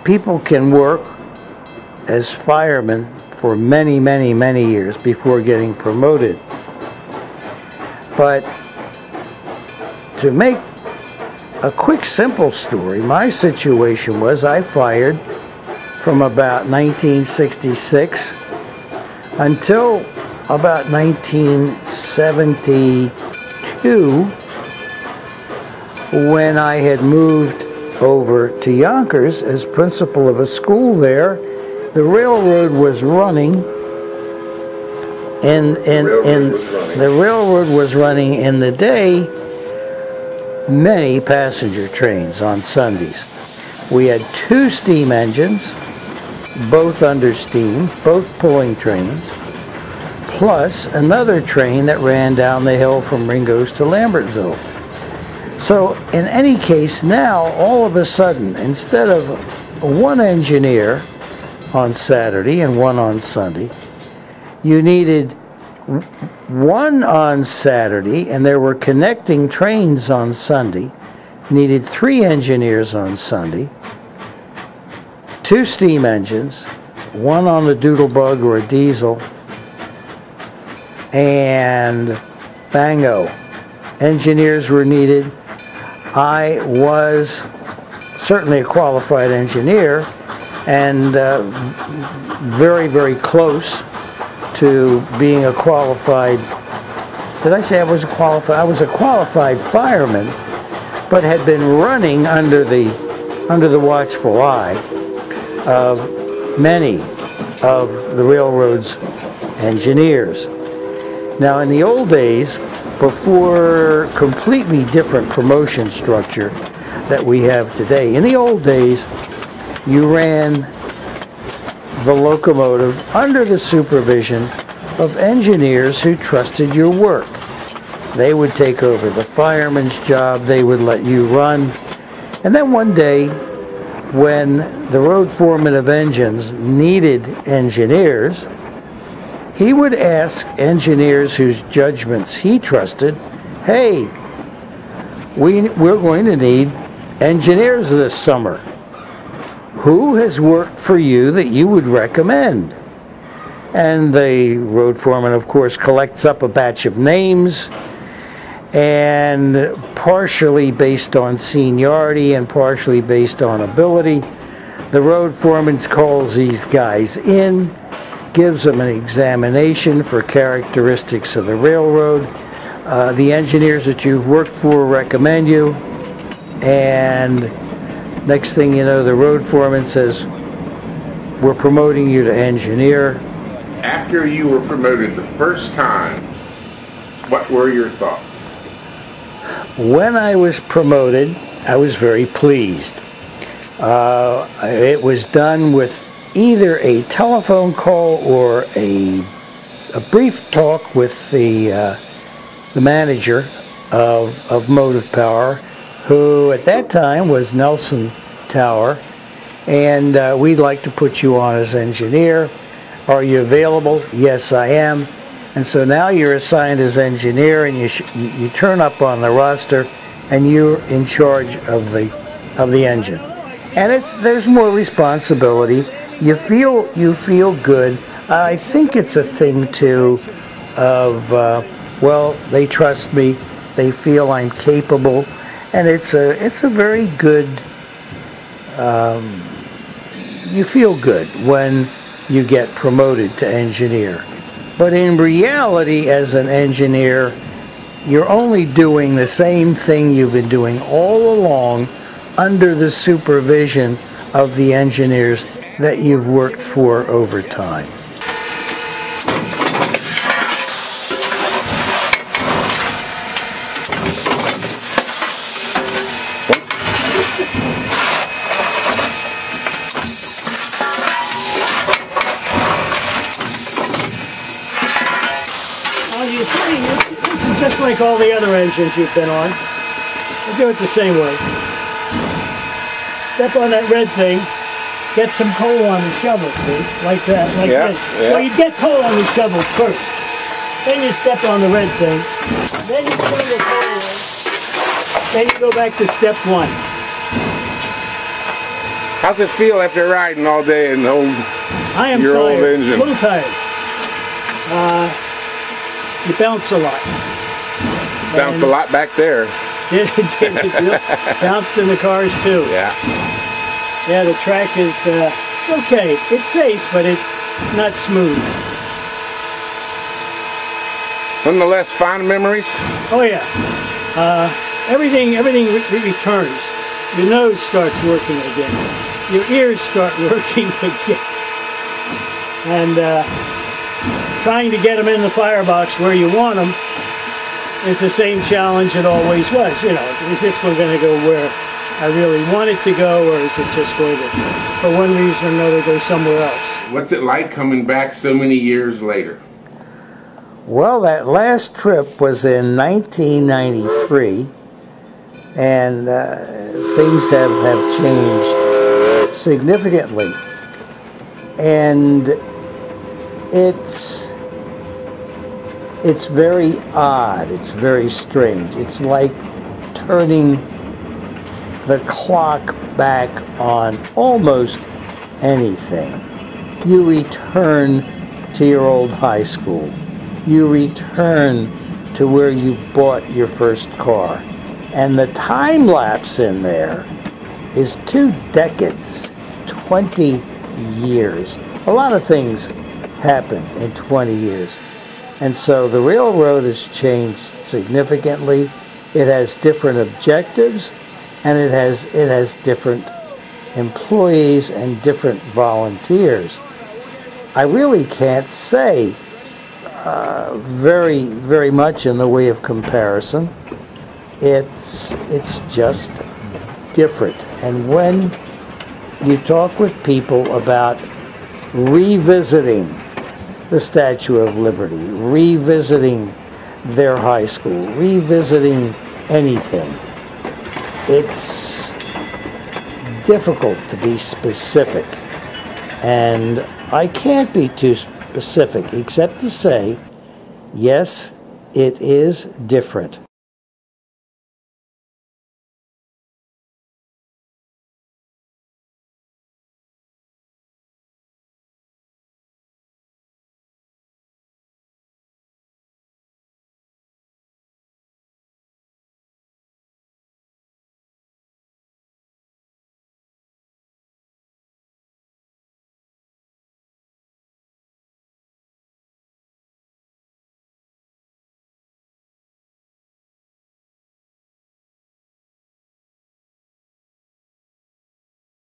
people can work as firemen for many, many, many years before getting promoted. But to make a quick, simple story, my situation was I fired from about 1966 until about 1972, when I had moved over to Yonkers as principal of a school there. The railroad was running, the railroad was running in the day many passenger trains on Sundays. We had 2 steam engines, both under steam, both pulling trains, plus another train that ran down the hill from Ringo's to Lambertville. So in any case, now all of a sudden, instead of 1 engineer on Saturday and 1 on Sunday, you needed 1 on Saturday, and there were connecting trains on Sunday. Needed 3 engineers on Sunday, 2 steam engines, 1 on a doodlebug or a diesel, and bango, engineers were needed. I was certainly a qualified engineer, and very, very close to being a qualified, did I say I was a qualified? I was a qualified fireman, but had been running under the watchful eye of many of the railroad's engineers. Now, in the old days, before completely different promotion structure that we have today, in the old days, you ran the locomotive under the supervision of engineers who trusted your work. They would take over the fireman's job, they would let you run, and then one day, when the road foreman of engines needed engineers, he would ask engineers whose judgments he trusted, hey, we're going to need engineers this summer. Who has worked for you that you would recommend? And the road foreman, of course, collects up a batch of names, and partially based on seniority and partially based on ability, the road foreman calls these guys in, gives them an examination for characteristics of the railroad. The engineers that you've worked for recommend you, and next thing you know, the road foreman says, we're promoting you to engineer. After you were promoted the first time, what were your thoughts? When I was promoted, I was very pleased. It was done with either a telephone call or a brief talk with the manager of Motive Power, who at that time was Nelson Tower, and we'd like to put you on as engineer. Are you available? Yes, I am. And so now you're assigned as engineer, and you turn up on the roster, and you're in charge of the engine. And there's more responsibility. You feel good. I think it's a thing too of well, they trust me. They feel I'm capable, and it's a very good. You feel good when you get promoted to engineer. But in reality, as an engineer, you're only doing the same thing you've been doing all along under the supervision of the engineers that you've worked for over time. This is just like all the other engines you've been on. I do it the same way. Step on that red thing, get some coal on the shovel, see? Like that, like this. Yeah. Well, you get coal on the shovel first. Then you step on the red thing. Then you put the coal in. Then you go back to step 1. How's it feel after riding all day in your old engine? A little tired. You bounce a lot. Bounced a lot back there. It bounced in the cars too. Yeah. Yeah, the track is okay. It's safe, but it's not smooth. Nonetheless, fond memories? Oh yeah. Everything returns. Your nose starts working again. Your ears start working again. And trying to get them in the firebox where you want them is the same challenge it always was. You know, is this one going to go where I really want it to go, or is it just going to, for one reason or another, go somewhere else? What's it like coming back so many years later? Well, that last trip was in 1993, and things have changed significantly. And it's very odd, it's very strange. It's like turning the clock back on almost anything. You return to your old high school. You return to where you bought your first car. And the time lapse in there is 2 decades, 20 years. A lot of things happen in 20 years. And so the railroad has changed significantly. It has different objectives, and it has different employees and different volunteers. I really can't say very much in the way of comparison. It's just different. And when you talk with people about revisiting the Statue of Liberty, revisiting their high school, revisiting anything, it's difficult to be specific. And I can't be too specific except to say, yes, it is different.